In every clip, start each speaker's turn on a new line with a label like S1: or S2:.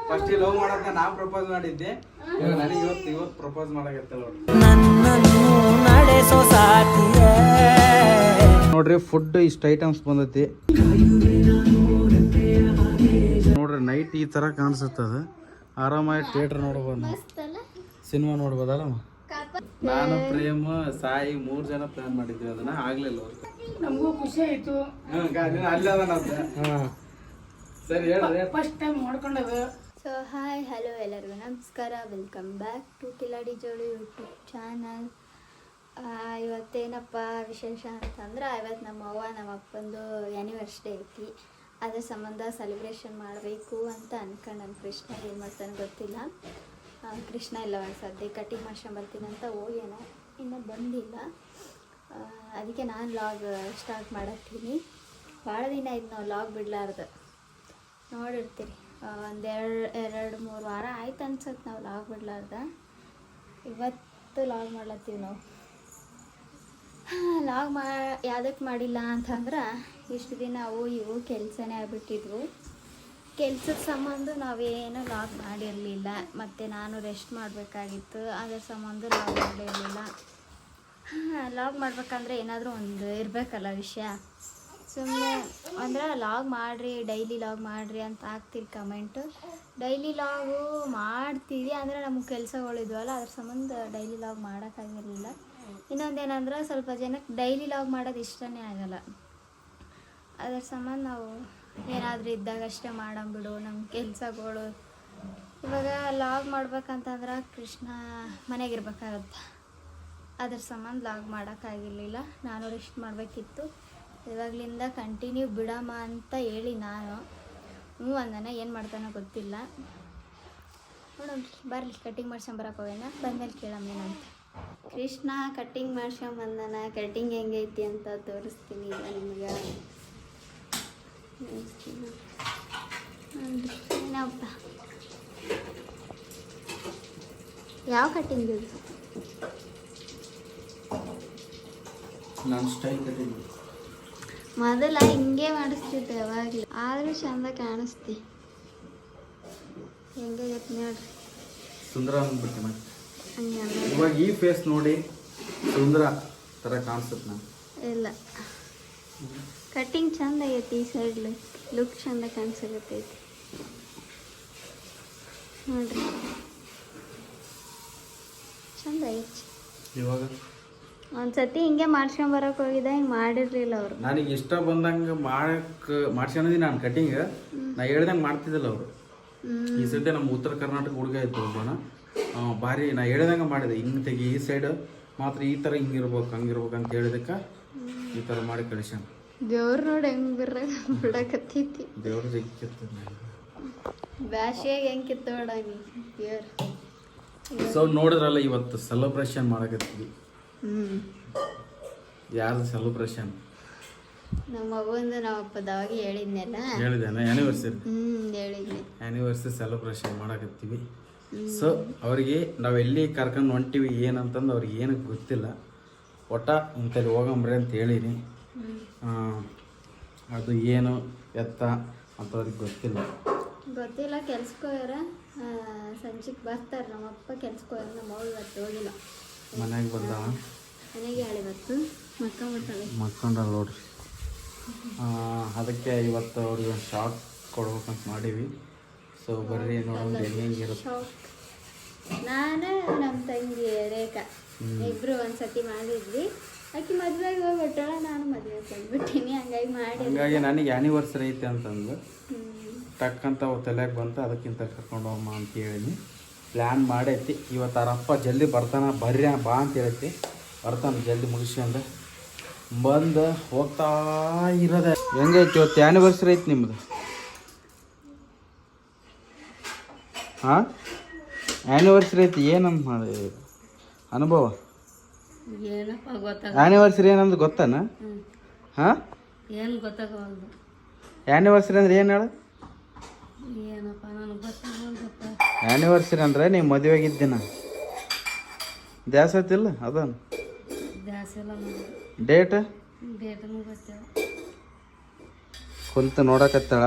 S1: First love ಮಾಡಕ ನಾ propose ಮಾಡಿದ್ದೆ, ನನಗೆ ಇವತ್ತು ಪ್ರಪೋಸ್ ಮಾಡಕತ್ತಲ್ಲ ನೋಡ್ರಿ. ಫುಡ್ ಇಷ್ಟ ಐಟಮ್ಸ್ ಬಂದೈತಿ ನೋಡ್ರಿ. ನೈಟ್ ಈ ತರ ಕಾಣಿಸುತ್ತದ. ಆರಾಮಾಗಿ ಥಿಯೇಟರ್ ನೋಡ್ಬೋದು, ಸಿನಿಮಾ ನೋಡ್ಬೋದಲ್ಲ. ನಾನು ಪ್ರೇಮ ಸಾಯಿ 3 ಜನ ಪ್ಲಾನ್ ಮಾಡಿದ್ವಿ, ಅದನ್ನ ಆಗ್ಲಿಲ್ಲ ಅವ್ರಿಗೆ.
S2: ನಮಗೂ ಖುಷಿ ಆಯ್ತು.
S1: ಸರಿ ಹೇಳಿ
S2: ಫಸ್ಟ್ ಟೈಮ್ ಮಾಡ್ಕೊಂಡದು.
S3: ಸೊ ಹಾಯ್ ಹಲೋ ಎಲ್ಲರಿಗೂ ನಮಸ್ಕಾರ, ವೆಲ್ಕಮ್ ಬ್ಯಾಕ್ ಟು ಕಿಲಾಡಿ ಜೋಡಿ ಯೂಟ್ಯೂಬ್ ಚಾನಲ್. ಇವತ್ತೇನಪ್ಪ ವಿಶೇಷ ಅಂತಂದ್ರೆ, ಇವತ್ತು ನಮ್ಮ ಅವ್ವ ನಮ್ಮ ಅಪ್ಪಂದು ಆ್ಯನಿವರ್ಸರಿ ಐತಿ. ಅದ್ರ ಸಂಬಂಧ ಸೆಲೆಬ್ರೇಷನ್ ಮಾಡಬೇಕು ಅಂತ ಅನ್ಕೊಂಡು ನನ್ನ ಕೃಷ್ಣ ಏನು ಮಾಡ್ತಾನೆ ಗೊತ್ತಿಲ್ಲ. ಕೃಷ್ಣ ಇಲ್ಲ ಒಂದು ಸದ್ಯ ಕಟಿಂಗ್ ಮಾಡ್ಸ್ಕೊಂಬರ್ತೀನಿ ಅಂತ ಹೋಗ್ಯಾನ, ಇನ್ನೂ ಬಂದಿಲ್ಲ. ಅದಕ್ಕೆ ನಾನು ಲಾಗ್ ಸ್ಟಾರ್ಟ್ ಮಾಡತ್ತೀನಿ. ಭಾಳ ದಿನ ಆಯ್ತು ನಾವು ಲಾಗ್ ಬಿಡಲಾರ್ದು, ನೋಡಿರ್ತೀರಿ. ಎರಡು ಮೂರು ವಾರ ಆಯ್ತು ಅನ್ಸತ್ತೆ ನಾವು ಲಾಗ್ ಬಿಡ್ಲಾರ್ದ. ಇವತ್ತು ಲಾಗ್ ಮಾಡ್ಲತ್ತೀವಿ ನಾವು. ಲಾಗ್ ಯಾವುದಕ್ಕೆ ಮಾಡಿಲ್ಲ ಅಂತಂದ್ರೆ, ಇಷ್ಟು ದಿನ ಅವು ಇವು ಕೆಲಸನೇ ಆಗ್ಬಿಟ್ಟಿದ್ವು. ಕೆಲಸದ ಸಂಬಂಧ ನಾವೇನು ಲಾಗ್ ಮಾಡಿರಲಿಲ್ಲ. ಮತ್ತು ನಾನು ರೆಸ್ಟ್ ಮಾಡಬೇಕಾಗಿತ್ತು, ಅದರ ಸಂಬಂಧ ಲಾಗ್ ಮಾಡಿರಲಿಲ್ಲ. ಲಾಗ್ ಮಾಡ್ಬೇಕಂದ್ರೆ ಏನಾದರೂ ಒಂದು ಇರಬೇಕಲ್ಲ ವಿಷಯ. ಸುಮ್ಮನೆ ಅಂದ್ರೆ ಲಾಗ್ ಮಾಡಿರಿ, ಡೈಲಿ ಲಾಗ್ ಮಾಡಿರಿ ಅಂತ ಹಾಕ್ತೀರಿ ಕಮೆಂಟು. ಡೈಲಿ ಲಾಗು ಮಾಡ್ತೀವಿ ಅಂದರೆ ನಮಗೆ ಕೆಲಸಗಳಿದ್ವಲ್ಲ, ಅದ್ರ ಸಂಬಂಧ ಡೈಲಿ ಲಾಗ್ ಮಾಡೋಕ್ಕಾಗಿರಲಿಲ್ಲ. ಇನ್ನೊಂದೇನಂದ್ರೆ, ಸ್ವಲ್ಪ ಜನಕ್ಕೆ ಡೈಲಿ ಲಾಗ್ ಮಾಡೋದು ಇಷ್ಟನೇ ಆಗಲ್ಲ. ಅದ್ರ ಸಂಬಂಧ ನಾವು ಏನಾದರೂ ಇದ್ದಾಗಷ್ಟೇ ಮಾಡಂಬಿಡು ನಮ್ಮ ಕೆಲಸಗಳು. ಇವಾಗ ಲಾಗ್ ಮಾಡ್ಬೇಕಂತಂದ್ರೆ ಕೃಷ್ಣ ಮನೆಗಿರ್ಬೇಕಾಗತ್ತೆ, ಅದ್ರ ಸಂಬಂಧ ಲಾಗ್ ಮಾಡೋಕ್ಕಾಗಿರಲಿಲ್ಲ. ನಾನು ರೆಸ್ಟ್ ಮಾಡಬೇಕಿತ್ತು. ಇವಾಗಲಿಂದ ಕಂಟಿನ್ಯೂ ಬಿಡಮ್ಮ ಅಂತ ಹೇಳಿ ನಾನು ಅಂದನ, ಏನು ಮಾಡ್ತಾನೋ ಗೊತ್ತಿಲ್ಲ. ನೋಡೋಣ ಬರಲಿ, ಕಟ್ಟಿಂಗ್ ಮಾಡ್ಸ್ಕೊಂಬರಕ್ಕೆ ಹೋಗೋಣ, ಬಂದಮೇಲೆ ಕೇಳಮ್ಮ ಏನಂತ. ಕೃಷ್ಣ ಕಟ್ಟಿಂಗ್ ಮಾಡ್ಸ್ಕೊಂಬಂದನ. ಕಟ್ಟಿಂಗ್ ಹೆಂಗೈತಿ ಅಂತ ತೋರಿಸ್ತೀನಿ ಈಗ ನಿಮ್ಗೆ. ಏನಪ್ಪ ಯಾವ ಕಟ್ಟಿಂಗ್ ಇದು?
S1: ನನ್ನ ಸ್ಟೈಲ್ ಕಟ್ಟಿಂಗ್.
S3: ಮೊದಲ ಹಿಂಗೆ ಮಾಡಿಸ್ತಿದ್ದೆ ಯಾವಾಗಲೂ, ಆದರೂ ಚಂದ ಕಾಣಿಸ್ತಿ. ಹೆಂಗಾಗೈತೆ ನೋಡ್ರಿ,
S1: ಸುಂದರ ಅಂದ್ಬಿಟ್ಟು ಮತ್ತೆ ಇವಾಗ ಈ ಫೇಸ್ ನೋಡಿ ಸುಂದರ ಥರ ಕಾಣಿಸುತ್ತೆ. ನಾನು
S3: ಇಲ್ಲ, ಕಟ್ಟಿಂಗ್ ಚಂದ ಆಗೈತಿ. ಈ ಸೈಡ್ ಲುಕ್ ಚಂದ ಕಾಣಿಸಕತ್ತೈತಿ ನೋಡ್ರಿ, ಚಂದ ಐತಿ.
S1: ಇವಾಗ
S3: ಒಂದ್ಸತಿ ಹಿಂಗೆ ಮಾಡ್ಸ್ಕೊಂಬರಕ್ಕೆ ಹೋಗಿದ್ದ, ಹಿಂಗೆ ಮಾಡಿರ್ಲಿಲ್ಲ ಅವರು.
S1: ನನಗೆ ಇಷ್ಟ ಬಂದಂಗೆ ಮಾಡ್ಸ್ಕೊಂಡಿದ್ದೀನಿ ನಾನು ಕಟ್ಟಿಂಗ್. ನಾ ಹೇಳ್ದಂಗೆ ಮಾಡ್ತಿದ್ದಿಲ್ಲ ಅವರು. ಈ ಸದ್ಯ ನಮ್ಮ ಉತ್ತರ ಕರ್ನಾಟಕ ಹುಡುಗ ಇತ್ತು ಒಬ್ಬನ, ಭಾರಿ ನಾ ಹೇಳ್ದಂಗೆ ಮಾಡಿದೆ. ಹಿಂಗೆ ತೆಗಿ, ಈ ಸೈಡ್ ಮಾತ್ರ ಈ ಥರ ಹಿಂಗಿರ್ಬೇಕು ಹಂಗಿರ್ಬೇಕು ಅಂತ ಹೇಳಿದಕ್ಕೆ ಈ ಥರ ಮಾಡಿ ಕಳಿಸ್ಯಾನ.
S3: ದೇವ್ರು ನೋಡಿ ಹೆಂಗೆ ಬಿಡಕತ್ತೈತಿ.
S1: ದೇವ್ರು ಜಗ್ಗಿರ್ತದೆ
S3: ಬ್ಯಾಸಿಯಾಗಿ ಹೆಂಗೆ ಕಿತ್ತೋಡ ನೀ ದೇವ್ರು.
S1: ಸೊ ನೋಡಿದ್ರಲ್ಲ, ಇವತ್ತು ಸೆಲೆಬ್ರೇಷನ್ ಮಾಡಕತ್ತೀವಿ. ಯಾರ್ದು ಸೆಲೆಬ್ರೇಷನ್?
S3: ನಮ್ಮ ಮಗುಂದು ನಮ್ಮ ಅಪ್ಪದವಾಗ ಹೇಳಿದ್ನೆಲ್ಲ.
S1: ಹೇಳಿದ್ದೇನೆ ಆ್ಯನಿವರ್ಸರಿ.
S3: ಹೇಳಿದ್ನೆ,
S1: ಆ್ಯನಿವರ್ಸರಿ ಸೆಲೆಬ್ರೇಷನ್ ಮಾಡಕತ್ತೀವಿ. ಸೊ ಅವರಿಗೆ ನಾವು ಎಲ್ಲಿ ಕರ್ಕೊಂಡು ಹೊಂಟೀವಿ ಏನಂತಂದು ಅವ್ರಿಗೆ ಏನು ಗೊತ್ತಿಲ್ಲ. ಒಟ್ಟ ಇಂಥಲ್ಲಿ ಹೋಗಂಬ್ರಿ ಅಂತ ಹೇಳಿನಿ. ಅದು ಏನು ಎತ್ತ ಅಂತ ಅವ್ರಿಗೆ ಗೊತ್ತಿಲ್ಲ.
S3: ಕೆಲ್ಸಕ್ಕೆ ಹೋಗ್ಯಾರ, ಸಂಜೆಗೆ ಬರ್ತಾರೆ. ನಮ್ಮಪ್ಪ ಕೆಲ್ಸಕ್ಕೆ ಹೋಗ್ಯಾರ, ನಮ್ಮ ಅವ್ರು ಇವತ್ತು ಹೋಗಿಲ್ಲ.
S1: ಮನೆಗೆ ಬಂದಾವ,
S3: ಮನೆಗೆ ಹೇಳಿ ಇವತ್ತು
S1: ಮಕ್ಕೊಂಡಲ್ಲ ನೋಡ್ರಿ. ಅದಕ್ಕೆ ಇವತ್ತು ಅವ್ರಿಗೆ ಒಂದು ಶಾಕ್ ಕೊಡ್ಬೇಕಂತ ಮಾಡೀವಿ. ಸೊ ಬರ್ರಿ ನೋಡೋದು ಹೆಂಗಿರುತ್ತೆ.
S3: ನಾನು ನಮ್ಮ ತಂಗಿ ರೇಖಾ ಇಬ್ರು ಒಂದ್ಸತಿ ಮಾಡಿದ್ವಿ. ಆಕೆ ಮದುವೆಗೆ ಹೋಗ್ಬಿಟ್ಟಾಳ, ನಾನು ಮದುವೆಗೆ ಬಂದ್ಬಿಟ್ಟಿನಿ. ಹಂಗಾಗಿ
S1: ನನಗೆ ಆ್ಯನಿವರ್ಸರಿ ಐತೆ ಅಂತಂದು ಟಕ್ಕಂತ ತಲೆಯಾಗ ಬಂತು. ಅದಕ್ಕಿಂತ ಕರ್ಕೊಂಡು ಹೋಗಮ್ಮ ಅಂತ ಹೇಳಿ ಪ್ಲ್ಯಾನ್ ಮಾಡೈತಿ. ಇವತ್ತು ಅವರಪ್ಪ ಜಲ್ದಿ ಬರ್ತಾನೆ, ಬರ್ರಿ ಬಾ ಅಂತ ಹೇಳೈತಿ. ಬರ್ತಾನೆ ಜಲ್ದಿ ಮುಗಿಸ್ಕೊಂಡು ಬಂದು ಹೋಗ್ತಾ ಇರೋದೆ. ಹೆಂಗೈತಿ ಇವತ್ತು ಆ್ಯನಿವರ್ಸರಿ ಐತಿ ನಿಮ್ಮದು? ಹಾಂ, ಆ್ಯನಿವರ್ಸರಿ ಐತಿ. ಏನಂತ ಮಾಡಿ ಅನುಭವ? ಆ್ಯನಿವರ್ಸರಿ ಏನಂದ್ರೆ ಗೊತ್ತಾನ? ಹಾಂ,
S2: ಏನು ಗೊತ್ತಾಗವಲ್ದು.
S1: ಆ್ಯನಿವರ್ಸರಿ ಅಂದ್ರೆ ಏನು ಹೇಳು?
S2: ಏನಪ್ಪ ನನಗೆ ಗೊತ್ತಾಗವಲ್ದಪ್ಪ.
S1: ಆ್ಯನಿವರ್ಸರಿ ಅಂದ್ರೆ ನೀವು ಮದುವೆಗಿದ್ದೀನ ದ್ಯಾಸತ್ತಿಲ್ಲ ಅದನ್ನು
S2: ದ್ಯಾಸ ಎಲ್ಲ
S1: ಡೇಟ್
S2: ಡೇಟನ್ನು ಗೊತ್ತಿಲ್ಲ.
S1: ಕುಂತು ನೋಡಕತ್ತಾಳ.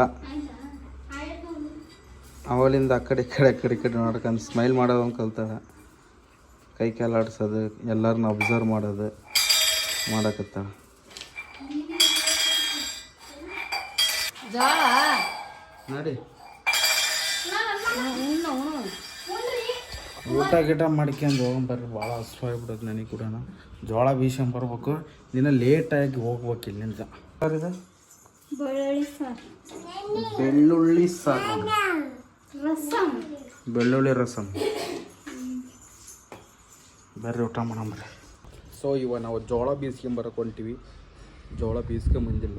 S1: ಅವಳಿಂದ ಆ ಕಡೆ ಈ ಕಡೆ ನೋಡ್ಕೊಂಡು ಸ್ಮೈಲ್ ಮಾಡೋದು ಕಲ್ತಾಳ. ಕೈ ಕಾಲು ಆಡ್ಸೋದು, ಎಲ್ಲರನ್ನ ಅಬ್ಸರ್ವ್ ಮಾಡೋದು ಮಾಡಕತ್ತಾಳ.
S2: ಜೋಳ
S1: ನೋಡಿ
S2: ಉಣ್ಣು
S1: ಊಟ ಗೀಟ ಮಾಡ್ಕೊಂಡು ಹೋಗ್ಬರ್ರಿ. ಭಾಳ ಹಸುವಾಗ್ಬಿಡೋದು ನನಗೆ ಕೂಡ. ಜೋಳ ಬೀಸ್ಕೊಂಬರ್ಬೇಕು. ದಿನ ಲೇಟಾಗಿ ಹೋಗ್ಬೇಕು ಇಲ್ಲಿಂದ. ಇದು
S3: ಬೆಳ್ಳುಳ್ಳಿ ಸಾರು,
S1: ಬೆಳ್ಳುಳ್ಳಿ ಸಾರು,
S3: ರಸಂ,
S1: ಬೆಳ್ಳುಳ್ಳಿ ರಸಂ. ಬರ್ರಿ ಊಟ ಮಾಡಂಬ್ರಿ. ಸೊ ಇವಾಗ ನಾವು ಜೋಳ ಬೀಸ್ಕೊಂಬರಕ್ಕೆ ಹೊಂಟಿವಿ. ಜೋಳ ಬೀಸ್ಕೊಂಬಂದಿಲ್ಲ.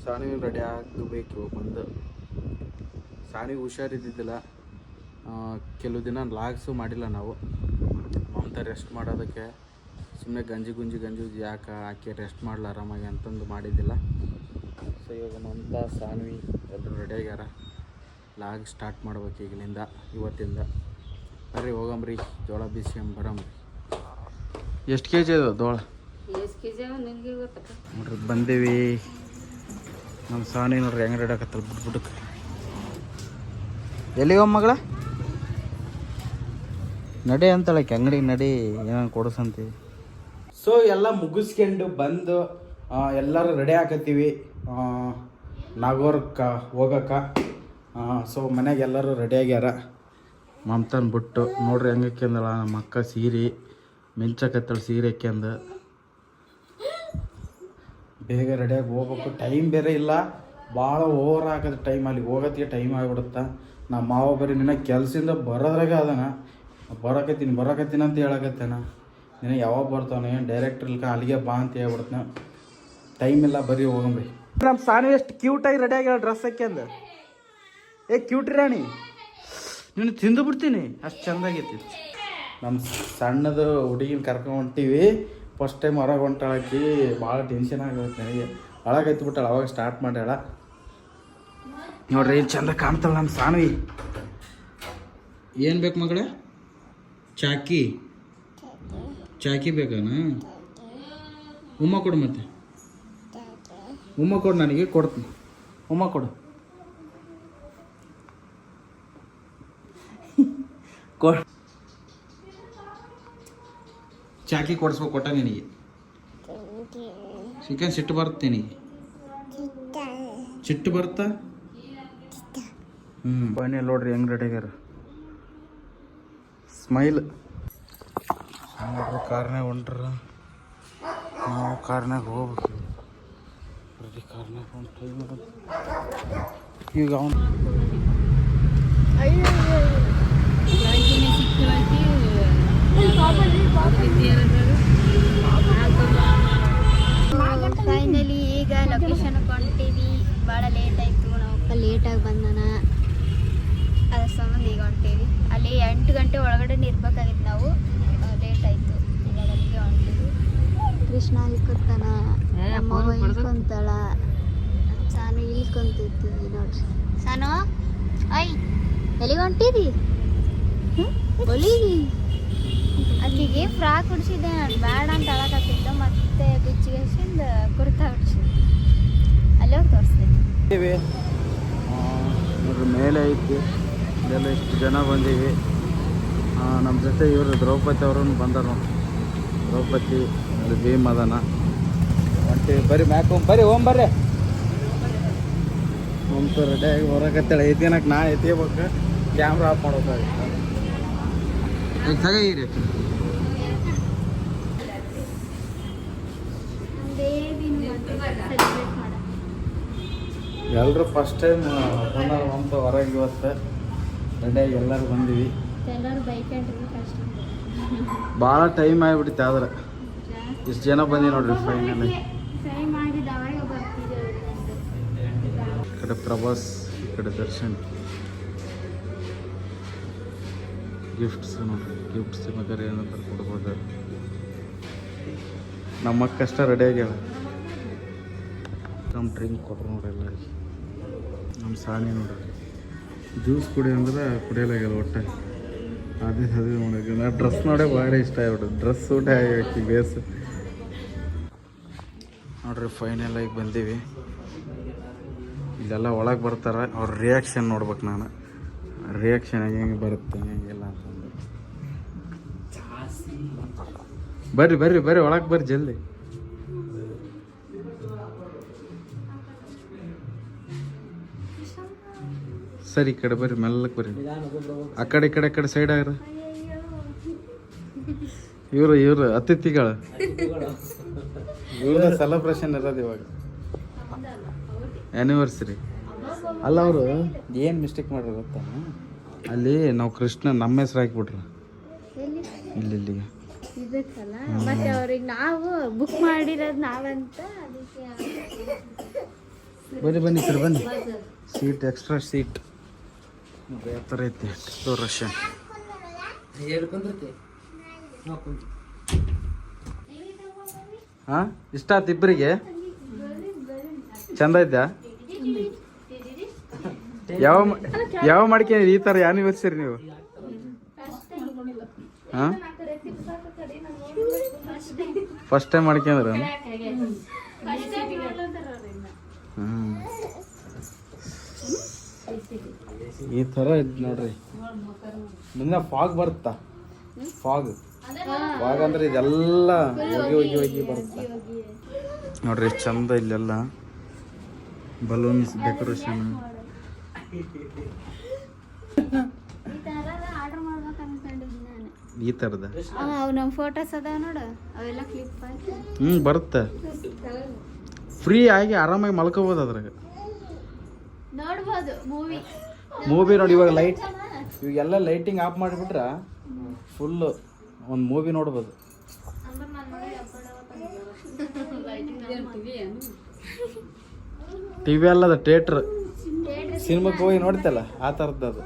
S1: ಸಾನ್ವಿ ರೆಡಿ ಆಗಬೇಕು ಬಂದು. ಸಾನ್ವಿ ಹುಷಾರಿದ್ದಿದ್ದಿಲ್ಲ. ಕೆಲವು ದಿನ ಲಾಗ್ಸು ಮಾಡಿಲ್ಲ ನಾವು. ಮಮತಾ ರೆಸ್ಟ್ ಮಾಡೋದಕ್ಕೆ ಸುಮ್ಮನೆ ಗಂಜಿ ಯಾಕೆ ಆಕೆ ರೆಸ್ಟ್ ಮಾಡಲ್ಲ ಆರಾಮಾಗಿ ಅಂತಂದು ಮಾಡಿದ್ದಿಲ್ಲ. ಸೊ ಇವಾಗ ಮಮತಾ ಸಾನ್ವಿ ಎಲ್ಲರೂ ರೆಡಿ ಆಗ್ಯಾರ. ಲಾಗ್ ಸ್ಟಾರ್ಟ್ ಮಾಡ್ಬೇಕು ಈಗಿನಿಂದ, ಇವತ್ತಿಂದ. ಬರ್ರಿ ಹೋಗಂಬ್ರಿ, ಜೋಳ ಬೀಸ್ಕೊಂಬರಮ್ರಿ. ಎಷ್ಟು ಕೆ ಜಿ ಅದು ಜೋಳ?
S2: ಎಷ್ಟು ಕೆ ಜಿ ನಿನಗೆ ಗೊತ್ತಪ್ಪ.
S1: ನೋಡ್ರಿ ಬಂದೀವಿ. ನಮ್ಮ ಸಾನಿ ನೋಡ್ರಿ ಹೆಂಗೆ ರೆಡಿ ಆಗತ್ತಲ್ಲ ಬಿಟ್ಬಿಟ್ಟಕ್ಕೆ. ಎಲ್ಲಿಗೋ ಮಗಳ ನಡೆ ಅಂತಾಳಕ್ಕೆ ಅಂಗಡಿಗೆ ನಡಿ ಏನೋ ಕೊಡಿಸಂತೀವಿ. ಸೊ ಎಲ್ಲ ಮುಗಿಸ್ಕೊಂಡು ಬಂದು ಎಲ್ಲರೂ ರೆಡಿ ಆಕತ್ತೀವಿ ನಾಗೋರ್ಕ ಹೋಗಕ್ಕೆ. ಸೊ ಮನೆಗೆ ಎಲ್ಲರೂ ರೆಡಿ ಆಗ್ಯಾರ. ಮಮತಾನ ಬಿಟ್ಟು ನೋಡ್ರಿ ಹೆಂಗೆ ಹಾಕ್ಯಂದಳ ನಮ್ಮ ಅಕ್ಕ ಸೀರೆ ಮಿಂಚಕತ್ತಳ. ಸೀರೆ ಹಾಕ್ಯಂದು ಬೇಗ ರೆಡಿಯಾಗಿ ಹೋಗ್ಬೇಕು. ಟೈಮ್ ಬೇರೆ ಇಲ್ಲ, ಭಾಳ ಓವರ್ ಆಗೋದು ಟೈಮ್. ಅಲ್ಲಿ ಹೋಗೋತ್ತಿಗೆ ಟೈಮ್ ಆಗಿಬಿಡುತ್ತೆ. ನಮ್ಮ ಮಾವ ಬರೀ ನಿನ್ನ ಕೆಲಸದಿಂದ ಬರೋದ್ರಾಗೆ ಅದನ ಬರೋಕತ್ತೀನಿ ಅಂತ ಹೇಳಕತ್ತೇನ. ನಿನ್ನ ಯಾವಾಗ ಬರ್ತಾನೆ ಡೈರೆಕ್ಟ್ರ್ ಇಲ್ಕ ಅಲ್ಲಿಗೆ ಬಾ ಅಂತ ಹೇಳ್ಬಿಡ್ತಾನೆ. ಟೈಮ್ ಇಲ್ಲ, ಬರೀ ಹೋಗಂಬ್ರಿ. ನಮ್ಮ ಸಾನು ಎಷ್ಟು ಕ್ಯೂಟಾಗಿ ರೆಡಿಯಾಗಿ ಡ್ರೆಸ್ ಹಾಕ್ಯಂದು. ಕ್ಯೂಟ್ ರಾಣಿ, ನೀನು ತಿಂದು ಬಿಡ್ತೀನಿ ಅಷ್ಟು ಚೆಂದಾಗೈತಿ. ನಮ್ಮ ಸಣ್ಣದು ಹುಡುಗಿನ ಕರ್ಕೊಂಡು ಹೊಂಟೀವಿ. ಫಸ್ಟ್ ಟೈಮ್ ಹೊರಗೆ ಹೊಂಟಾಳಕಿ. ಭಾಳ ಟೆನ್ಷನ್ ಆಗುತ್ತೆ ನನಗೆ. ಒಳಗೈತಿ ಬಿಟ್ಟಾಳ, ಅವಾಗ ಸ್ಟಾರ್ಟ್ ಮಾಡ್ಯಾಳ. ನೋಡ್ರಿ ಏನು ಚಂದ ಕಾಣ್ತಾಳೆ ನಮ್ಮ ಸಾನ್ವಿ. ಏನು ಬೇಕು ಮಗಳೇ? ಚಾಕಿ ಬೇಕಾನ? ಉಮ್ಮ ಕೊಡು, ಮತ್ತೆ ಉಮ್ಮ ಕೊಡು, ನನಗೆ ಕೊಡ್ತೀನಿ. ಉಮ್ಮ ಕೊಡು. ಚಾಕಿ ಕೊಡಿಸ್ಬೇಕು ಕೊಟ್ಟ ನಿನಗೆ. ಚಿಕನ್ ಸಿಟ್ಟು ಬರುತ್ತೆ ನಿನಗೆ? ಸಿಟ್ಟು ಬರುತ್ತಾ? ಬನ್ನಿ ನೋಡ್ರಿ ಹೆಂಗೆ ರೆಡಿ ಆಗ್ಯಾರ. ಸ್ಮೈಲ್ ನೋಡ್ರಿ. ಕಾರ್ನಾಗ ಹೊಂಟ್ರ, ನಾವು ಕಾರ್ನಾಗ ಹೋಗ್ಬೇಕು. ರೆಡಿ ಕಾರ್ನಾಗ ಹೊಂಟ್ರಿ. ಈಗ ಅವನು
S3: ಫೈನಲಿ ಈಗ ಲೊಕೇಶನ್ ಹೊಂಟೀವಿ. ಭಾಳ ಲೇಟ್ ಆಯಿತು, ನಾವು ಲೇಟಾಗಿ ಬಂದನ. ಅದ್ರ ಸಂಬಂಧ ಈಗ ಹೊಂಟೀವಿ. ಅಲ್ಲಿ 8 ಗಂಟೆ ಒಳಗಡೆ ಇರ್ಬೇಕಾಗಿತ್ತು ನಾವು. ಲೇಟ್ ಆಯಿತು, ಇವಾಗ ಅಲ್ಲಿಗೆ ಹೊಂಟೀವಿ. ಕೃಷ್ಣ ಇಲ್ಕೊತಾನ, ಅಮ್ಮವ್ವ ಇಲ್ಕೊಂತಾಳ, ಸಾನು ಇಲ್ಕೊಂತಿರ್ತೀವಿ. ನೋಡ್ರಿ ಸಾನು, ಐ ಎಲ್ಲಿಗೆ ಹೊಂಟಿದಿ? ಒಲಿಗಿ ಅಲ್ಲಿಗೆ ಫ್ರಾಕ್ ಉಡ್ಸಿದ್ದೆ ನಾನು, ಬೇಡ ಅಂತ ಅಳಕತ್ತಿದ್ದ. ಮತ್ತೆ ಬಿಚ್ಚಿಗೆಸಿಂದ ಕುರ್ತಾ ಉಡ್ಸಿದ್ದೆ. ಅಲ್ಲಿ ಹೋಗಿ ತೋರಿಸ್ತೀನಿ.
S1: ನೋಡ್ರಿ ಮೇಲೆ ಐತಿ. ಇದೆಲ್ಲ ಇಷ್ಟು ಜನ ಬಂದೀವಿ. ನಮ್ಮ ಜೊತೆ ಇವರು ದ್ರೌಪದಿ ಅವ್ರನ್ನ ಬಂದಾರ ನೋಡಿ. ದ್ರೌಪದಿ ಅದು ಭೀಮ್ ಅದನ ಹೊಂಟೀವಿ. ಬರ್ರಿ ಮ್ಯಾಕ್ ಬರ್ರಿ, ಬರ್ರಿ. ಅಂತ ರೆಡಿಯಾಗಿ ಹೊರಗತ್ತೇಳೆ. ಎತ್ತಿನಕ್ಕೆ ನಾ ಎತ್ತಿಬೇಕು, ಕ್ಯಾಮ್ರಾ ಆಫ್ ಮಾಡೋಕ್ಕಾಗುತ್ತೆ. ತಗೀರಿ. ಎಲ್ಲರೂ ಫಸ್ಟ್ ಟೈಮ್ ಬಂದಾಗ ಅಂತ ಹೊರಗೆ ಇವತ್ತು ರೆಡಿಯಾಗಿ ಎಲ್ಲರೂ ಬಂದೀವಿ. ಭಾಳ ಟೈಮ್ ಆಗಿಬಿಡುತ್ತೆ. ಆದ್ರೆ ಇಷ್ಟು ಜನ ಬಂದಿ ನೋಡ್ರಿ ಫೈನಲಿ. ಈ ಕಡೆ ಪ್ರಭಾಸ್, ಈ ಕಡೆ ದರ್ಶನ್. ಗಿಫ್ಟ್ಸ್ ನೋಡ್ರಿ, ಗಿಫ್ಟ್ಸ್ ಬೇಕಾದ್ರೆ ಏನಂತ ಕೊಡ್ಬೋದು. ನಮ್ಮ ಕಷ್ಟ ರೆಡಿ ಆಗ್ಯಾವ. ನಮ್ಮ ಡ್ರಿಂಕ್ ಕೊಟ್ಟರು ನೋಡ್ರಿ ಎಲ್ಲರಿಗೆ. ನಮ್ಮ ಸಾಣಿ ನೋಡ್ರಿ ಜ್ಯೂಸ್ ಕುಡಿ ಅಂದ್ರೆ ಕುಡಿಯಲಾಗ್ಯದ ಒಟ್ಟೆ. ಅದೇ ನೋಡೋಕೆ ನಾ ಡ್ರೆಸ್ ನೋಡೇ ಭಾಳ ಇಷ್ಟ ಆಗ್ಬಿಟ್ಟು. ಡ್ರೆಸ್ ಊಟ ಆಗಿ ಬೇಸ್ ನೋಡ್ರಿ. ಫೈನಲ್ ಆಗಿ ಬಂದೀವಿ. ಇಲ್ಲೆಲ್ಲ ಒಳಗೆ ಬರ್ತಾರೆ, ಅವ್ರ ರಿಯಾಕ್ಷನ್ ನೋಡ್ಬೇಕು ನಾನು. ರಿಯಾಕ್ಷನ್ ಹೆಂಗೆ ಬರುತ್ತೆ ಹೆಂಗೆಲ್ಲ ಅಂತಂದು. ಬರ್ರಿ ಬರ್ರಿ ಬರ್ರಿ ಒಳಗೆ ಬರ್ರಿ ಜಲ್ದಿ. ಸರಿ ಈ ಕಡೆ ಬರ್ರಿ, ಮೆಲ್ಲಕ್ಕೆ ಬರ್ರಿ. ಆ ಕಡೆ ಈ ಕಡೆ ಸೈಡ್ ಆಗ್ರ. ಇವರು ಅತಿಥಿಗಳು, ಇವ್ರ ಸೆಲೆಬ್ರೇಷನ್ ಇರೋದು ಇವಾಗ ಆ್ಯನಿವರ್ಸರಿ. ಅಲ್ಲ ಅವರು ಏನು ಮಿಸ್ಟೇಕ್ ಮಾಡ್ರಿ ಗೊತ್ತಾ, ಅಲ್ಲಿ ನಾವು ಕೃಷ್ಣ ನಮ್ಮ ಹೆಸ್ರು ಹಾಕಿಬಿಟ್ರ ಇಲ್ಲಿಗೆ.
S3: ಇದಕ್ಕಲ್ಲ ಮತ್ತೆ ಅವ್ರಿಗೆ ನಾವು ಬುಕ್ ಮಾಡಿರೋದು ನಾವಂತ ಅದಕ್ಕೆ.
S1: ಬನ್ನಿ ಬನ್ನಿ ಸರ್ ಬನ್ನಿ. ಸೀಟ್ ಎಕ್ಸ್ಟ್ರಾ ಸೀಟ್ ಯಾವ ಥರ ಐತಿ ರಶ್. ಹಾಂ ಇಷ್ಟ ಆಯ್ತು ಇಬ್ಬರಿಗೆ? ಚಂದ ಇದ್ಯಾ? ಯಾವ ಮಾಡ್ಕೊಂಡ್ರಿ ಈ ಥರ ಆ್ಯನಿವರ್ಸರಿ ನೀವು? ಹಾಂ ಫಸ್ಟ್ ಟೈಮ್ ಮಾಡ್ಕೊಂಡ್ರ? ಈ ಥರ ಇದ್ ನೋಡ್ರಿ. ಮುಂದೆ ಫಾಗ್ ಬರುತ್ತಾ? ಫಾಗ್ ಅಂದ್ರೆ ಇದೆಲ್ಲ ಹೋಗಿ ಬರುತ್ತೆ ನೋಡ್ರಿ. ಎಷ್ಟು ಚಂದ ಇಲ್ಲೆಲ್ಲ ಬಲೂನ್ಸ್ ಡೆಕೋರೇಷನ್. ಈ ಥರದ
S3: ನಮ್ಮ ಫೋಟೋಸ್ ಅದಾವ ನೋಡು, ಅವೆಲ್ಲ ಕ್ಲಿಪ್ ಹಾಕಿ
S1: ಬರುತ್ತೆ. ಫ್ರೀ ಆಗಿ ಆರಾಮಾಗಿ ಮಲ್ಕೋಬೋದು ಅದ್ರಾಗ.
S3: ನೋಡ್ಬೋದು
S1: ಮೂವಿ ನೋಡಿ. ಇವಾಗೆಲ್ಲ ಲೈಟಿಂಗ್ ಆಫ್ ಮಾಡಿಬಿಟ್ರೆ ಫುಲ್ಲು ಒಂದು ಮೂವಿ ನೋಡ್ಬೋದು. ಟಿವಿ ಅಲ್ಲದ ಥಿಯೇಟ್ರ್, ಸಿನಿಮಾಕ್ಕೆ ಹೋಗಿ ನೋಡ್ತಲ್ಲ ಆ ಥರದ್ದು ಅದು.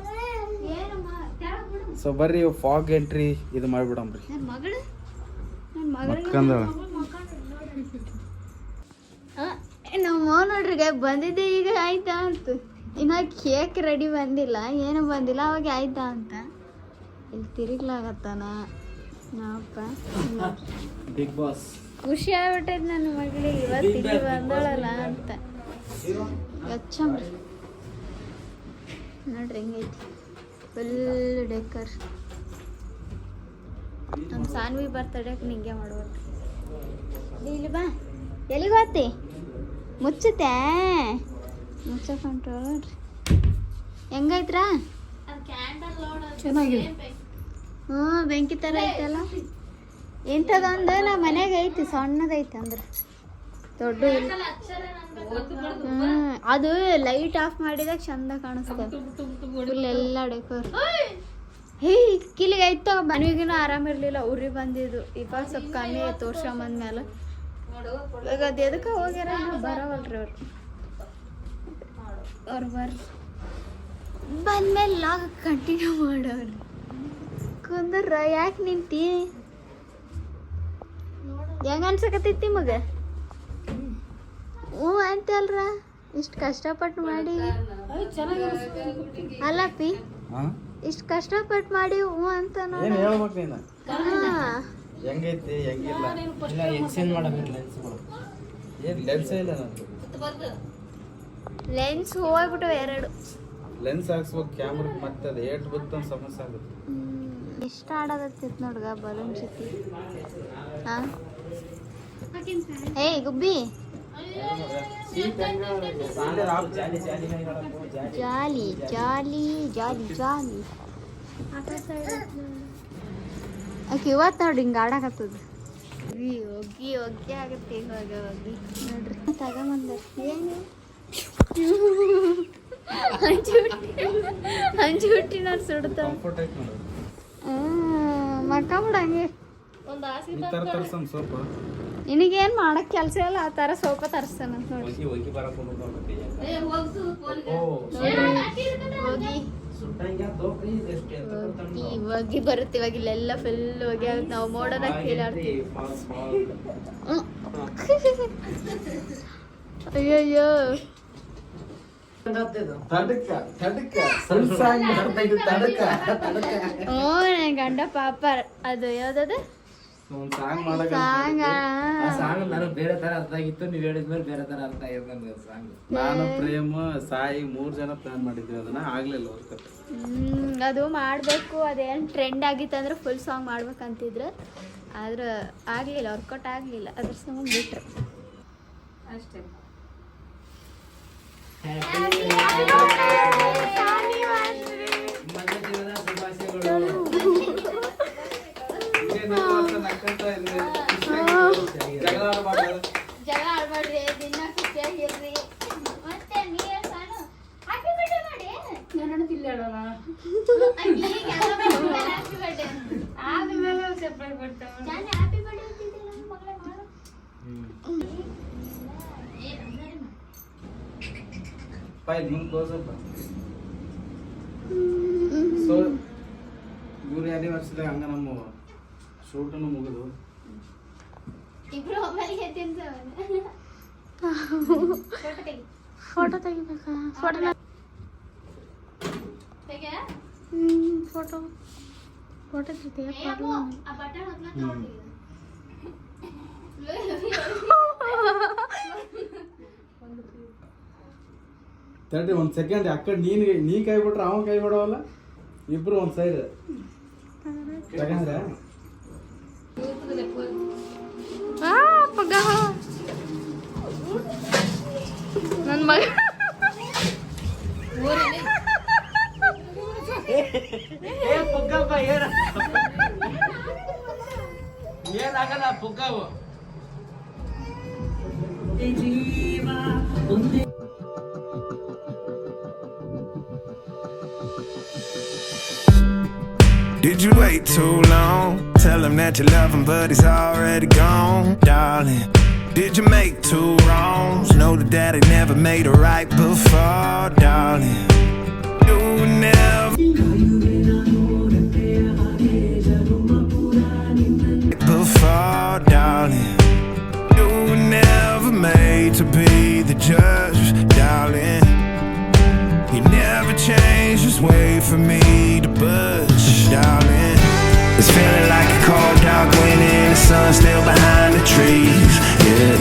S1: ಸೊ ಬರ್ರಿ ಫಾಗ್ ಎಂಟ್ರಿ ಇದು ಮಾಡಿಬಿಡಮ್ರಿ. ಮಕ್ಕಂದಳ
S3: ನಮ್ಮ ನೋಡ್ರಿಗೆ ಬಂದಿದ್ದೆ ಈಗ ಆಯ್ತಾ ಅಂತ. ಇನ್ನು ಕೇಕ್ ರೆಡಿ ಬಂದಿಲ್ಲ, ಏನು ಬಂದಿಲ್ಲ, ಅವಾಗ ಆಯ್ತಾ ಅಂತ ಇಲ್ಲಿ ತಿರುಗ್ಲಾಗತ್ತಾನ ನಾವಪ್ಪ.
S1: ಬಿಗ್ ಬಾಸ್
S3: ಖುಷಿ ಆಗ್ಬಿಟ್ಟೈತೆ ನನ್ನ ಮಗಳಿಗೆ, ಇವತ್ತು ಇಲ್ಲಿ ಬಂದಳಲ್ಲ ಅಂತ. ಹಚ್ಚಮ್ರಿ ನೋಡ್ರಿ ಹೆಂಗೈತಿ ಫುಲ್ ಡೆಕರ್. ನಮ್ಮ ಸಾನ್ವಿ ಬರ್ತಡೇಗೆ ನಿಂಗೆ ಮಾಡ್ಬೇಕು. ಇಲ್ಲಿ ಬಾ, ಎಲ್ಲಿಗೆ ಹೋಗ್ತಿ? ಮುಚ್ಚುತ್ತೆ ಮುಚ್ಚಕೊಂಡ್ರು ನೋಡ್ರಿ ಹೆಂಗೈತ್ರ?
S2: ಚೆನ್ನಾಗಿದೆ.
S3: ಹ್ಞೂ ಬೆಂಕಿ ಥರ ಐತಲ್ಲ. ಇಂಥದ್ದೊಂದು ನಮ್ಮ ಮನೆಗೆ ಐತಿ, ಸಣ್ಣದೈತೆ ಅಂದ್ರೆ ದೊಡ್ಡ. ಅದು ಲೈಟ್ ಆಫ್ ಮಾಡಿದಾಗ ಚಂದ ಕಾಣಿಸ್ತದೆ ಫುಲ್ ಎಲ್ಲ ಡೆಕೋರ್. ಹೇ ಕಿಲಿಗೆ ಐತ ಮನೆಗಿನ ಆರಾಮಿರ್ಲಿಲ್ಲ, ಉರಿ ಬಂದಿದ್ದು. ಇವಾಗ ಸ್ವಲ್ಪ ಕಮ್ಮಿ ತೋರ್ಸ್ಕೊಂಬಂದ್ಮೇಲೆ ಇವಾಗ ಅದು ಎದಕ್ಕೆ ಹೋಗ್ಯಾರ ಬರವಲ್ರಿ ಅವ್ರು ಬರ್ರಿ ಬಂದ್ಮೇಲೆ ಲಾಗ್ ಕಂಟಿನ್ಯೂ ಮಾಡೋರು. ಕುಂದ್ರ ಯಾಕೆ ನಿಂತಿ? ಹೆಂಗ ಅನ್ಸಕತ್ತೈತಿ ಮಗ? ಹ್ಞೂ ಅಂತಲ್ರ, ಇಷ್ಟು ಕಷ್ಟಪಟ್ಟು ಮಾಡಿ ಅಲ್ಲಪ್ಪಿ, ಇಷ್ಟು ಕಷ್ಟಪಟ್ಟು ಮಾಡಿ ಹ್ಞೂ ಅಂತ ನೋಡಿ.
S1: ಹೆಂಗೈತಿ ಹೆಂಗಿಲ್ಲ ಎಕ್ಸ್ಚೇಂಜ್ ಮಾಡಬೇಕು. ಲೆನ್ಸ್ ಇಲ್ಲ
S3: ಲೆನ್ಸ್ ಹೋಗ್ಬಿಟ್ಟು ಎರಡು
S1: ಲೆನ್ಸ್ ಹಾಕ್ಸ್ಬೇಕು ಕ್ಯಾಮ್ರಾ, ಮತ್ತೆ ಅದು ಏಟ್ ಬಂತ ಸಮಸ್ಯೆ ಆಗುತ್ತೆ.
S3: ಎಷ್ಟು ಆಡೋದತ್ತಿತ್ತು ನೋಡ್ಗ ಬಲೂನ್ ಜೊತೆ. ಹಾಂ ಏಯ್ ಗುಬ್ಬಿ ಜಾಲಿ ಜಾಲಿ ಜಾಲಿ ಜಾಲಿ. ಓಕೆ ಇವತ್ತು ನೋಡಿ ಹಿಂಗೆ ಆಡಕತ್ತದ. ಒಗ್ಗಿ ಒಗ್ಗಿ ಆಗುತ್ತೆ ಇವಾಗ ಒಗ್ಗಿ ನೋಡ್ರಿ. ತಗೊಂಬಂದ ಏನು ಹಂಚಿ ಹುಟ್ಟಿ ನಾನು ಸುಡ್ತಾವ. ಮಕ್ಕ ಬಿಡಂಗೆ ನಿನಗೇನು ಮಾಡಕ್ ಕೆಲಸ ಇಲ್ಲ, ಆ ಥರ ಸೋಪ ತರಿಸ್ತಾನಂತ ನೋಡಿ. ಒಗ್ಗಿ ಬರುತ್ತೆ ಇವಾಗ. ಇಲ್ಲೆಲ್ಲ ಫುಲ್ ಹೊಗೆ ಆಗುತ್ತೆ. ನಾವು ಮೋಡದಾಗ ಕೀಳಾಡ್ತೀವಿ. ಅಯ್ಯಯ್ಯೋ ಓ ನನ್ನ ಗಂಡ ಪಾಪ ಅದು ಯಾವ್ದದು
S1: ಒಂದು ಸಾಂಗ್ ಮಾಡಕ
S3: ಸಾಂಗ
S4: ಆ ಸಾಂಗ್ ನನಗೆ ಬೇರೆ ತರ ಅರ್ಥ ಆಗಿತ್ತು, ನೀವ್ ಹೇಳಿದ್ಮೇಲೆ ಬೇರೆ ತರ ಅರ್ಥ ಆಗಿದೆ ನನಗೆ ಸಾಂಗ್.
S1: ನಾನು ಪ್ರೇಮ ಸಾಯಿ 3 ಜನ ಪ್ಲಾನ್ ಮಾಡಿದ್ವಿ, ಅದನ್ನ ಆಗ್ಲಿಲ್ಲ ವರ್ಕ್.
S3: ಅದು ಮಾಡಬೇಕು, ಅದೇನು ಟ್ರೆಂಡ್ ಆಗಿತ್ತು ಅಂದ್ರೆ ಫುಲ್ ಸಾಂಗ್ ಮಾಡ್ಬೇಕಂತಿದ್ರು, ಆದ್ರೆ ಆಗಲಿಲ್ಲ, ವರ್ಕೌಟ್ ಆಗಲಿಲ್ಲ, ಅದ್ರ ಸಂಬಂಧ ಬಿಟ್ರು
S2: ಅಷ್ಟೇ.
S4: ಮಧ್ಯ ದಿನದ ಶುಭಾಶಯಗಳು.
S3: ಜಗಳ ಆಡ್ಬೇಡ್ರಿ, ದಿನ ಖುಷಿಯಾಗಿರ್ರಿ. ಮತ್ತೆ ನೀವೇ ಸಾನು ಹ್ಯಾಪಿ ಬರ್ಡೇ ಮಾಡಿ.
S2: ನಾನು ತಿಲ್ಲ ಹೇಳೋಣ
S3: ಹ್ಯಾಪಿ ಬರ್ಡೇ
S2: ಆದ್ಮೇಲೆ ಸೆಪ್ರೇಟ್ ಬರ್ತಾವೆ.
S3: ಜಾನಿ ಹ್ಯಾಪಿ ಬರ್ಡೇ ಅಂತಿದ್ದೆ ನನ್ನ ಮಗಳೇ ಮಾಡು.
S1: ಫೈಲ್ ಹಿಂಗೆ ಕ್ಲೋಸಪ್. ಸೊ ಇವ್ರ ಆ್ಯನಿವರ್ಸರಿದಾಗ ಹಂಗೆ ನಮ್ಮ ಶೂಟನ್ನು ಮುಗಿದು
S3: ಇಬ್ರು ಒಬ್ಬರಿಗೆ ತಿಂತ
S5: ಫೋಟೋ ತೆಗಿಬೇಕಾ? ಫೋಟೋ
S3: ತೆಗೆ
S5: ಫೋಟೋ ಫೋಟೋ ತೆಗಿಯ
S3: ಆ ಬಟನ್ ಹೊತ್ನ ತಗೊಂಡಿದ್ದೆ.
S1: ತರ್ಟಿ 1 ಸೆಕೆಂಡ್ ಆ ಕಡೆ ನೀ ಕೈ ಬಿಟ್ರೆ ಅವನ್ ಕೈ ಬಿಡವಲ್ಲ, ಇಬ್ರು ಒಂದು ಸೈಡ್ ಯಾಕಂದ್ರೆ
S5: ನನ್ನ ಮಗ
S4: ಏನಾಗಲ್ಲ ಪುಗ್ಗವು.
S6: Did you wait too long? Tell him that you love him, but he's already gone, darling. Did you make 2 wrongs? Know that daddy never made a right before, darling. You never before, darling. You were never made to be the judge, darling. He never changed, just wait for me to budge, darling. It's feeling like a cold dark winter and the sun still behind the trees, yeah.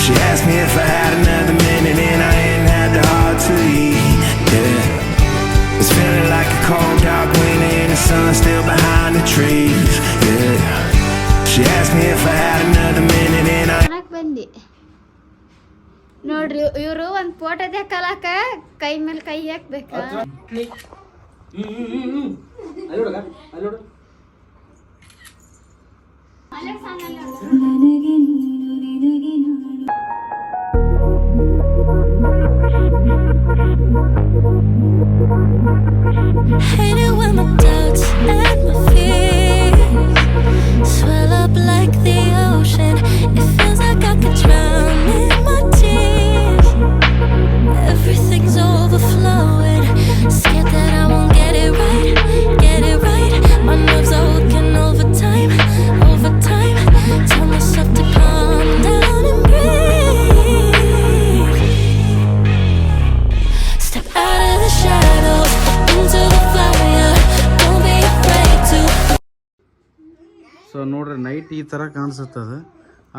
S6: She asked me if I had another minute and I ain't had the heart to leave, yeah. It's feeling like a cold dark winter and the sun still behind the trees, yeah. She asked me if I had another minute and I
S3: ಬಂದಿ ನೋಡ್ರಿ, ಇವರು ಒಂದು photo ತೆಕ್ಕಲಾಕ ಕೈ ಮೇಲೆ ಕೈ ಹಾಕ್ಬೇಕಾ?
S5: Hate it when my doubts and my fears swell up like the ocean. It feels like I could drown in my tears. Everything's overflowing. Scared that I won't get it right, get it right. My nerves are working overtime, overtime. Tell myself to calm down and breathe. Step out of the shadows, into the fire. Don't be afraid to.
S1: So ನೋಡ್ರಿ night ಈ ಥರ ಕಾಣಿಸುತ್ತದೆ,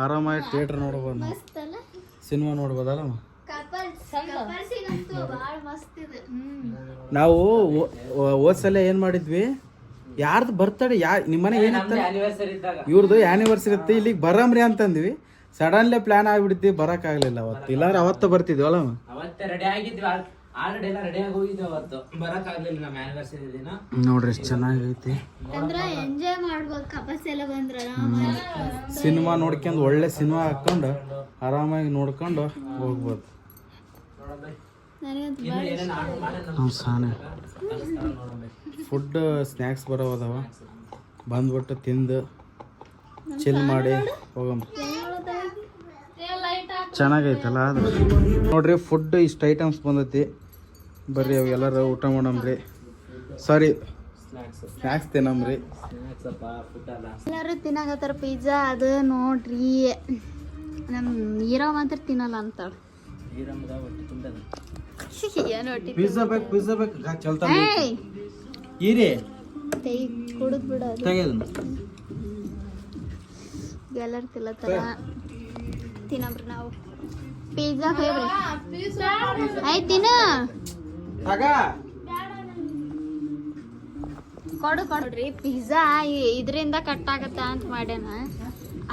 S1: ಆರಾಮಾಗಿ theatre ನೋಡ್ಬೋದು, ನಾವು
S3: ಮಸ್ತಲ್ಲ
S1: cinema ನೋಡ್ಬೋದಲ್ಲ.
S3: ಕಪಲ್ಸಿಗಂತೂ ಭಾಳ ಮಸ್ತ್ ಇದೆ.
S1: ನಾವು ಹೋದ್ಸಲ ಏನು ಮಾಡಿದ್ವಿ, ಯಾರ್ದು ಬರ್ತಡೆ ನಿಮ್ಮ ಮನೆಗೆ ಏನಿತ್ತ,
S4: ಆನಿವರ್ಸರಿ ಇದ್ದಾಗ
S1: ಇವ್ರದ್ದು ಆ್ಯನಿವರ್ಸರಿ ಇತ್ತು, ಇಲ್ಲಿಗೆ ಬರಮ್ರಿ ಅಂತಂದ್ವಿ. ಸಡನ್ಲಿ ಪ್ಲಾನ್ ಆಗಿಬಿಡ್ತೀವಿ, ಬರೋಕ್ಕಾಗಲಿಲ್ಲ ಅವತ್ತು, ಇಲ್ಲಾಂದ್ರೆ ಅವತ್ತು ಬರ್ತಿದ್ವಲ್ಲ.
S4: ಅವತ್ತೇ ರೆಡಿ ಆಗಿದ್ವಿ, ಆಲ್ರೆಡಿ ಎಲ್ಲ ರೆಡಿ ಆಗಿ ಹೋಗಿದ್ವಿ. ಅವತ್ತು ಬರಕ್ ಆಗ್ಲಿಲ್ಲ ನಮ್ಮ ಆನಿವರ್ಸರಿ ದಿನ.
S1: ನೋಡ್ರಿ ಎಷ್ಟು ಚೆನ್ನಾಗೈತಿ,
S3: ಅಂದ್ರೆ ಎಂಜಾಯ್ ಮಾಡ್ಬೋದು ಕಪಲ್ಸ್ ಎಲ್ಲ ಬಂದ್ರೆ.
S1: ಸಿನಿಮಾ ನೋಡ್ಕೊಂಡು ಒಳ್ಳೆ ಸಿನಿಮಾ ಹಾಕೊಂಡು ಆರಾಮಾಗಿ ನೋಡ್ಕೊಂಡು ಹೋಗ್ಬೋದು.
S3: ನನಗಂತೂ
S4: ಇನ್ನು ಏನೇನು ಆರ್ಡರ್ ಮಾಡಿ
S1: ನಾವು ಸಾನೆ ಫುಡ್ ಸ್ನ್ಯಾಕ್ಸ್ ಬರೋದವ, ಬಂದ್ಬಿಟ್ಟು ತಿಂದು ಚಿಲ್ ಮಾಡಿ ಹೋಗಮ್ಮ. ಚೆನ್ನಾಗೈತಲ್ಲ ಅದು. ನೋಡ್ರಿ ಫುಡ್ ಇಷ್ಟು ಐಟಮ್ಸ್ ಬಂದೈತಿ, ಬರ್ರಿ ಅವು ಎಲ್ಲರೂ ಊಟ ಮಾಡಮ್ರಿ. ಸಾರಿ ಸ್ನ್ಯಾಕ್ಸ್ ತಿನ್ನಮ್ರಿ.
S3: ಎಲ್ಲರೂ ತಿನ್ನಾಕತ್ತಾರ ಪಿಜ್ಜಾ ಅದು. ನೋಡ್ರಿ ನಮ್ಮ ಹೀರೋ ಮಾತ್ರ ತಿನ್ನಲ್ಲ ಅಂತಾಳ. ಏನು ಹೊಟ್ಟಿ
S1: ಪಿಜ್ಜಾ ಬೇಕು, ಪಿಜ್ಜಾ ಬೇಕು, ಚಲ್ತಾ
S3: ಏಯ್
S1: ಈರಿ
S3: ಕುಡಿದ್ ಬಿಡೋದು.
S1: ತೆಗೆದು
S3: ಎಲ್ಲರೂ ತಿಲ್ಲತ್ತಾರ ತಿನ್ನಬ್ರಿ ನಾವು ಪಿಜ್ಜಾ ಖಾಯ್ಬ್ರಿ ಆಯ್ತು ತಿನ್ನ ಕೊಡ್ರಿ ಪಿಜ್ಜಾ ಇದರಿಂದ ಕಟ್ ಆಗತ್ತ ಅಂತ ಮಾಡ್ಯಾನ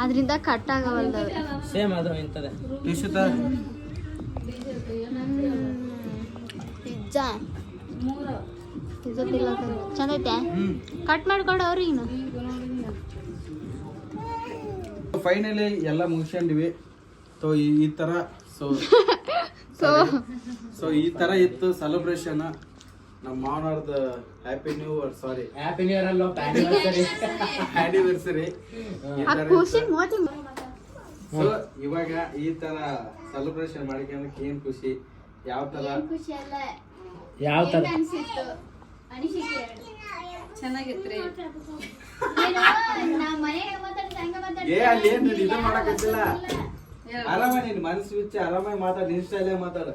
S3: ಅದರಿಂದ ಕಟ್ ಆಗವಲ್ದ
S4: ಸೇಮ್ ಅದು ಇಂತದೆ
S3: ಪಿಜ್ಜಾ ಪಿಜ್ಜಾ ತಿಲ್ಲತ್ತಾರ ಚಂದ ಐತೆ ಕಟ್ ಮಾಡ್ಕೊಡು ಅವ್ರಿಗೆ
S1: ಫೈನಲಿ ಎಲ್ಲ ಮುಗಿಸ್ಕೊಂಡಿವಿ ಸೊ ಈ ತರ ಸೊ ಈ ತರ ಇತ್ತು ಸೆಲೆಬ್ರೇಷನ್ ನಮ್ಮ ಮಾವನವ್ರದ ಹ್ಯಾಪಿ ನ್ಯೂ ಇಯರ್ ಸಾರಿ
S4: ಹ್ಯಾಪಿ ನ್ಯೂ ಇಯರ್ ಅಲ್ಲ
S1: ಆನಿವರ್ಸರಿ ಸೊ ಇವಾಗ ಈ ತರ ಸೆಲೆಬ್ರೇಷನ್ ಮಾಡಿಕೊಂಡಕ್ಕೆ ಏನ್ ಖುಷಿ ಯಾವ ತರ
S4: ಯಾವ ತರ
S2: ಚೆನ್ನಾಗಿತ್ರಿ
S1: ಏ ಅಲ್ಲಿ ಏನ್ ಇದು ಮಾಡಕತ್ತಿಲ್ಲ ಆರಾಮ ನೀನ್ ಮನಸ್ಸು ಬಿಚ್ಚಿ ಆರಾಮಾಗಿ ಮಾತಾಡ ನಿನ್ ಸ್ಟೈಲೇ ಮಾತಾಡ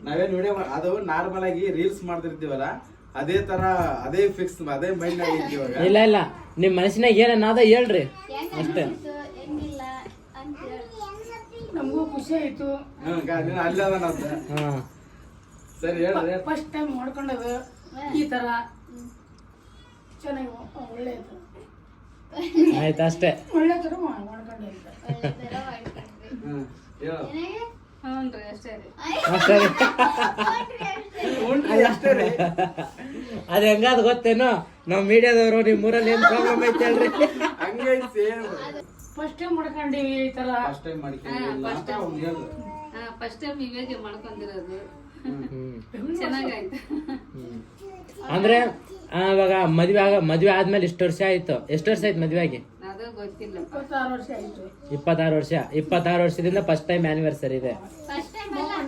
S1: ನಾವೇನ್ ವಿಡಿಯೋ ಅದು ನಾರ್ಮಲ್ ಆಗಿ ರೀಲ್ಸ್ ಮಾಡ್ತಿರ್ತೀವಲ್ಲ ಅದೇ ತರ ಅದೇ ಫಿಕ್ಸ್ ಅದೇ ಮೈಂಡ್ ಆಗಿತ್ತು ಇವಾಗ
S4: ಇಲ್ಲ ಇಲ್ಲ ನಿಮ್ ಮನಸ್ಸಿನಾಗ ಏನಾದ ಹೇಳ್ರಿ ಅಷ್ಟೇ
S7: ನಮಗೂ ಖುಷಿ ಆಯ್ತು.
S1: ನೀನ್ ಅಲ್ಲಿ ಅದ ಸರಿ ಹೇಳ
S7: ಫಸ್ಟ್ ಟೈಮ್ ಮಾಡ್ಕೊಂಡದು ಈ ತರ ಚೆನ್ನಾಗಿ ಒಳ್ಳೆಯದು
S4: ಆಯ್ತು ಅಷ್ಟೇ
S7: ಒಳ್ಳೆ ತರ ಮಾಡ್ಕೊಂಡೆ
S2: ಹ್ಞೂನ್ರಿ ಅಷ್ಟೇ ರೀ
S4: ಅಷ್ಟೇ ಅದ್ ಹೆಂಗಾದ್ ಗೊತ್ತೇನೋ ನಾವ್ ಮೀಡಿಯಾದವರು ನಿಮ್ ಊರಲ್ಲಿ ಏನ್ ಪ್ರಾಬ್ಲಮ್ ಐತೆ ಹೇಳ್ರಿ
S1: ಹಂಗೆ ಸೇಮ್
S7: ಫಸ್ಟ್ ಟೈಮ್ ಮಾಡ್ಕೊಂಡಿವಿ ಈ ತರ
S1: ಫಸ್ಟ್ ಟೈಮ್ ಮಾಡಿಕೊಂಡಿಲ್ಲ
S2: ಫಸ್ಟ್ ಟೈಮ್ ಇವಾಗೆ ಮಾಡ್ಕೊಂಡಿರೋದು ಚೆನ್ನಾಗಾಯ್ತು
S4: ಅಂದ್ರೆ ಇವಾಗ ಮದ್ವೆ ಆದ್ಮೇಲೆ ಎಷ್ಟು ವರ್ಷ ಆಯ್ತು ಎಷ್ಟು ವರ್ಷ ಆಯ್ತು ಮದ್ವೆ ಆಗಿ
S2: ಅದು ಗೊತ್ತಿಲ್ಲ
S7: 26 ವರ್ಷ ಆಯ್ತು
S4: 26 ವರ್ಷದಿಂದ ಫಸ್ಟ್ ಟೈಮ್ ಆನಿವರ್ಸರಿ ಇದೆ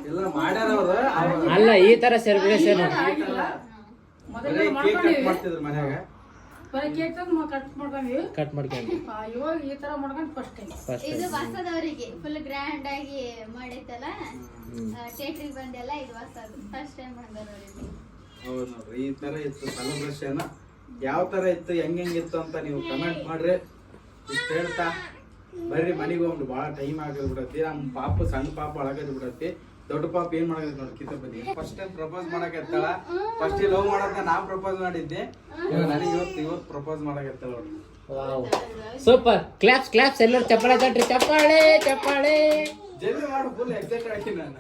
S1: ಎಲ್ಲ ಮಾಡ್ಯಾರ ಅವ್ರು
S4: ಅಲ್ಲ ಈ ತರ ಸೆಲೆಬ್ರೇಷನ್
S7: ಮೊದಲೇ
S1: ಕೇಕ್ ಕಟ್
S7: ಮಾಡ್ಕೊಂಡಿವಿ
S1: ಮಾಡ್ತಿದ್ರು ಮನ್ಯಾಗ
S7: ಬರೀ ಕೇಕ್ ಕಟ್ ಮಾಡ್ಕೊಂಡಿವಿ
S4: ಕಟ್ ಮಾಡ್ಕೊಂಡು
S7: ಇವಾಗ ಈ ತರ ಮಾಡ್ಕೊಂಡು ಫಸ್ಟ್ ಟೈಮ್
S4: ಫಸ್ಟ್
S3: ಇದು ಹೊಸದವರಿಗೆ ಫುಲ್ ಗ್ರ್ಯಾಂಡ್ ಆಗಿ ಮಾಡೈತಲ್ಲ ಥಿಯೇಟ್ರಿಗೆ ಬಂದೆಲ್ಲ ಇದು ಹೊಸದು ಫಸ್ಟ್ ಟೈಮ್ ಮಾಡಿದವರಿಗೆ
S1: ಹೌದು ನೋಡ್ರಿ ಈ ತರ ಇತ್ತು ಸೆಲೆಬ್ರೇಷನ್ ಯಾವ ತರ ಇತ್ತು ಹೆಂಗಿತ್ತು ಅಂತ ನೀವು ಕಮೆಂಟ್ ಮಾಡ್ರಿ ಇಷ್ಟ ಹೇಳ್ತಾ ಬರ್ರಿ ಮನೆಗೆ ಹೋಗ್ಬಿಟ್ಟು ಭಾಳ ಟೈಮ್ ಆಗದ್ ಬಿಡತ್ತಿ ನಮ್ಮ ಸಣ್ಣ ಪಾಪ ಒಳಗದ್ ಬಿಡತ್ತಿ ದೊಡ್ಡ ಪಾಪ ಏನ್ ಮಾಡಕತ್ತಿ ನೋಡಿ ಕಿತ್ತಪ್ಪದಿ ಫಸ್ಟ್ ಟೈಮ್ ಪ್ರಪೋಸ್ ಮಾಡಕತ್ತಾಳ ಫಸ್ಟ್ ಲವ್ ಮಾಡೋದ ನಾ ಪ್ರಪೋಸ್ ಮಾಡಿದ್ದೆ ನನಗೆ ಇವತ್ತು ಪ್ರಪೋಸ್ ಮಾಡಕತ್ತಾಳ ನೋಡಿ
S4: ಸೂಪರ್ ಕ್ಲಾಪ್ಸ್ ಎಲ್ಲರೂ ಚಪ್ಪಾಳೆ ತಟ್ರಿ ಚಪ್ಪಾಳೆ
S1: ಜಲ್ದಿ ಮಾಡು ಫುಲ್ ಎಕ್ಸೈಟ್ ಆಗಿ ನಾನು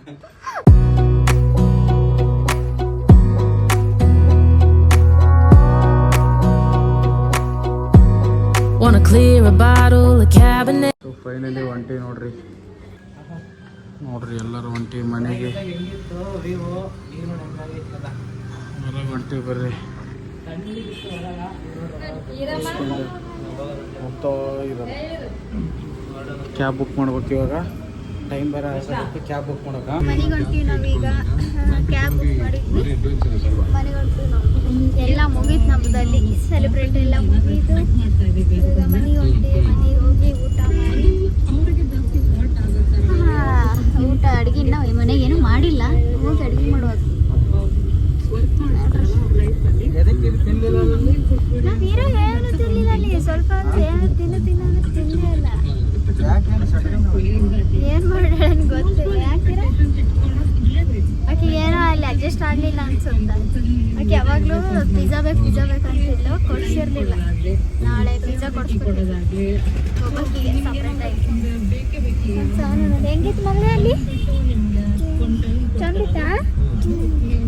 S5: Wanna clear a bottle, a cabinet.
S1: Finally ಒಂಟಿ ನೋಡ್ರಿ ಎಲ್ಲರೂ ಒಂಟಿ ಮನೆಗೆ ಒಂಟಿ ಬರ್ರಿ ಹೋಗ್ತಾ ಇರೋದು ಕ್ಯಾಬ್ ಬುಕ್ ಮಾಡ್ಬೇಕು ಇವಾಗ ಟೈಮ್ ಬೇರೆ ಕ್ಯಾಬ್ ಬುಕ್ ಮಾಡಕ
S3: ಮನೆಗೆ ಹೊಂಟಿವಿ ನಾವೀಗ ಕ್ಯಾಬ್ ಬುಕ್ ಮಾಡಿದ್ವಿ ಮನೆಗೆ ಹೊಂಟಿವಿ ನಾವು ಎಲ್ಲ ಮುಗೀತು ನಮ್ಮದಲ್ಲಿ ಸೆಲೆಬ್ರೇಟ್ ಎಲ್ಲ ಮುಗೀತು ಈಗ ಮನೆಗೆ ಹೊಂಟಿವಿ ಮನೆಗೆ ಹೋಗಿ ಊಟ ಮಾಡಿ ಊಟ ಅಡುಗೆ ನಾವು ಮನೆಗೆ ಏನೂ ಮಾಡಿಲ್ಲ ಹೋಗಿ ಅಡುಗೆ ಮಾಡುವಾಗ ನಾವು ಹೀರೋ ಏನು ತಿನ್ನಲಿಲ್ಲ ಅಲ್ಲಿ ಸ್ವಲ್ಪ ಏನು ತಿನ್ನು ಅಂದ್ರೆ ತಿನ್ನಲೇ ಇಲ್ಲ ಏನ್ ಮಾಡ್ಯಾಳ ಗೊತ್ತಿಲ್ಲ ಯಾಕಿರ ಆಕೆ ಏನೋ ಅಲ್ಲಿ ಅಡ್ಜಸ್ಟ್ ಆಗ್ಲಿಲ್ಲ ಅನ್ಸುತ್ತ ಆಕೆ ಯಾವಾಗ್ಲೂ ಪಿಜ್ಜಾ ಬೇಕಂತಿದ್ಲು ಕೊಡ್ಸಿರ್ಲಿಲ್ಲ ನಾಳೆ ಪಿಜ್ಜಾ ಕೊಡ್ಸ್ಕೊಟ್ಟಿದ್ದೆ ಒಬ್ಬಕ್ಕಿಗೆ ಸಪ್ರೇಟ್ ಆಗಿ ಹೆಂಗಿತ್ತು ಮಗಳೇ ಅಲ್ಲಿ ಚಂದಿತ್ತ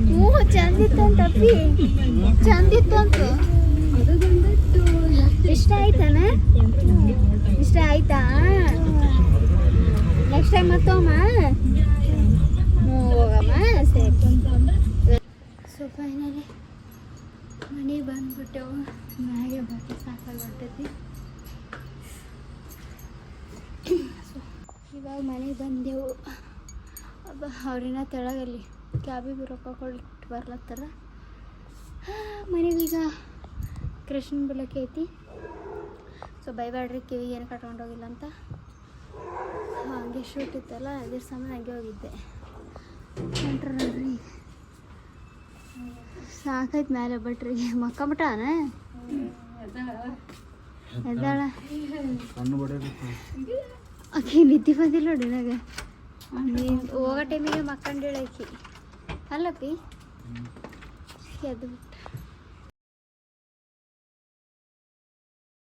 S3: ಹ್ಞೂ ಚಂದಿತ್ತಂತಪ್ಪಿ ಚಂದಿತ್ತಂತ ಇಷ್ಟ ಆಯ್ತಾನ ಇಷ್ಟ ಆಯ್ತಾ ನೆಕ್ಸ್ಟ್ ಟೈಮ್ ಮತ್ತೊಮ್ಮ ಹೋಗಮ್ಮ ಸರಿ ಸೊ ಫೈನಲಿ ಮನೆಗೆ ಬಂದ್ಬಿಟ್ಟೆವು ಮ್ಯಾಗೆ ಬಟ್ಟೆ ಸಾಕಾಗಿ ಬರ್ತೈತಿ ಇವಾಗ ಮನೆಗೆ ಬಂದೆವು ಅವ್ರಿನ ತೆಳಗಲ್ಲಿ ಕ್ಯಾಬಿಗೆ ರೊಕ್ಕ ಕೊಟ್ಟು ಬರ್ಲತ್ತಾರ ಮನೆಗೀಗ ಕೃಷ್ಣನ ಬೆಳಕ್ಕೆ ಐತಿ ಸೊ ಬೈಬೇಡ್ರಿ ಕಿವಿಗೆ ಏನು ಕಟ್ಕೊಂಡೋಗಿಲ್ಲ ಅಂತ ಹಂಗೆ ಶೂಟ್ ಇತ್ತಲ್ಲ ಅದ್ರ ಸಮಯ ಹಂಗೆ ಹೋಗಿದ್ದೆ ಹೊಂಟ್ರ ನೋಡ್ರಿ ಸಾಕೈತೆ ಮೇಲೆ ಬಟ್ರಿಗೆ ಮಕ್ಕಬಿಟ್ಟಾನ ಎದ್ದಾಳ
S1: ಕಣ್ಣು ಬಡಿಯೋದು
S3: ಆಕೆ ನಿದ್ದೆ ಬಂದಿಲ್ಲ ನೋಡಿ ನನಗೆ ಹೋಗೋ ಟೈಮಿಗೆ ಮಕ್ಕಂಡೇಳ ಆಕಿ ಅಲ್ಲಪ್ಪಿ ಎದ್ದು ಬಿಟ್ಟ